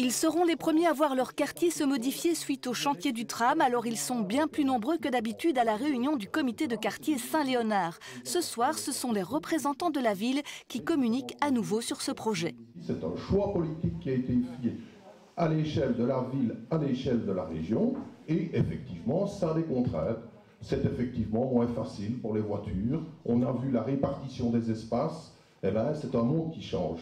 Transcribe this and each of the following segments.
Ils seront les premiers à voir leur quartier se modifier suite au chantier du tram, alors ils sont bien plus nombreux que d'habitude à la réunion du comité de quartier Saint-Léonard. Ce soir, ce sont les représentants de la ville qui communiquent à nouveau sur ce projet. C'est un choix politique qui a été fait à l'échelle de la ville, à l'échelle de la région, et effectivement, ça a des contraintes. C'est effectivement moins facile pour les voitures. On a vu la répartition des espaces, c'est un monde qui change.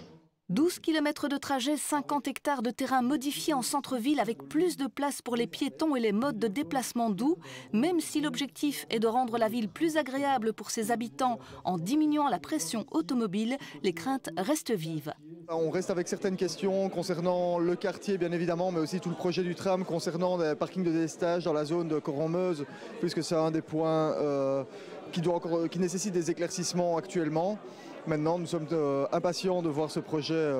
12 km de trajet, 50 hectares de terrain modifiés en centre-ville avec plus de place pour les piétons et les modes de déplacement doux. Même si l'objectif est de rendre la ville plus agréable pour ses habitants en diminuant la pression automobile, les craintes restent vives. On reste avec certaines questions concernant le quartier bien évidemment, mais aussi tout le projet du tram concernant des parkings de délestage dans la zone de Coron-Meuse, puisque c'est un des points qui nécessite des éclaircissements actuellement. Maintenant, nous sommes impatients de voir ce projet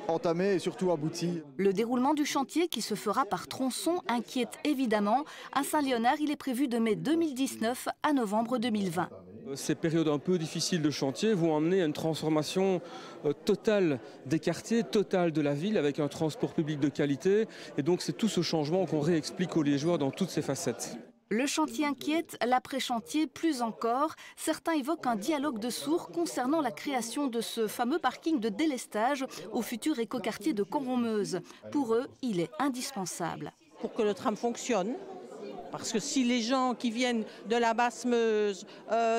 entamé et surtout abouti. Le déroulement du chantier, qui se fera par tronçon, inquiète évidemment. À Saint-Léonard, il est prévu de mai 2019 à novembre 2020. Ces périodes un peu difficiles de chantier vont amener à une transformation totale des quartiers, totale de la ville, avec un transport public de qualité. Et donc c'est tout ce changement qu'on réexplique aux Liégeois dans toutes ses facettes. Le chantier inquiète, l'après-chantier plus encore. Certains évoquent un dialogue de sourds concernant la création de ce fameux parking de délestage au futur écoquartier de Coron-Meuse. Pour eux, il est indispensable. Pour que le tram fonctionne, parce que si les gens qui viennent de la Basse-Meuse,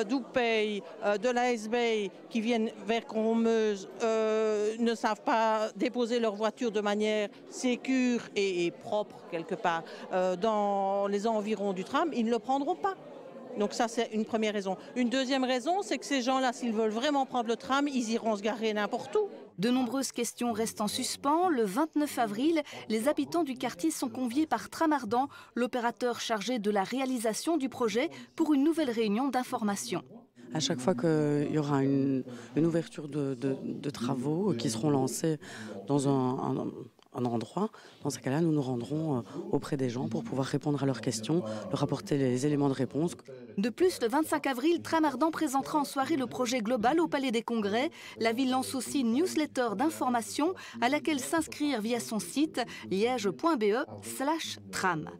d'Oupey, de la S-Bay, qui viennent vers Coron-Meuse, ne savent pas déposer leur voiture de manière sécure et propre quelque part dans les environs du tram, ils ne le prendront pas. Donc ça, c'est une première raison. Une deuxième raison, c'est que ces gens-là, s'ils veulent vraiment prendre le tram, ils iront se garer n'importe où. De nombreuses questions restent en suspens. Le 29 avril, les habitants du quartier sont conviés par Tramardent, l'opérateur chargé de la réalisation du projet, pour une nouvelle réunion d'information. À chaque fois qu'il y aura une ouverture de travaux qui seront lancés dans un endroit, dans ce cas-là, nous nous rendrons auprès des gens pour pouvoir répondre à leurs questions, leur apporter les éléments de réponse. De plus, le 25 avril, Tramardent présentera en soirée le projet global au Palais des Congrès. La ville lance aussi une newsletter d'information à laquelle s'inscrire via son site liège.be/tram.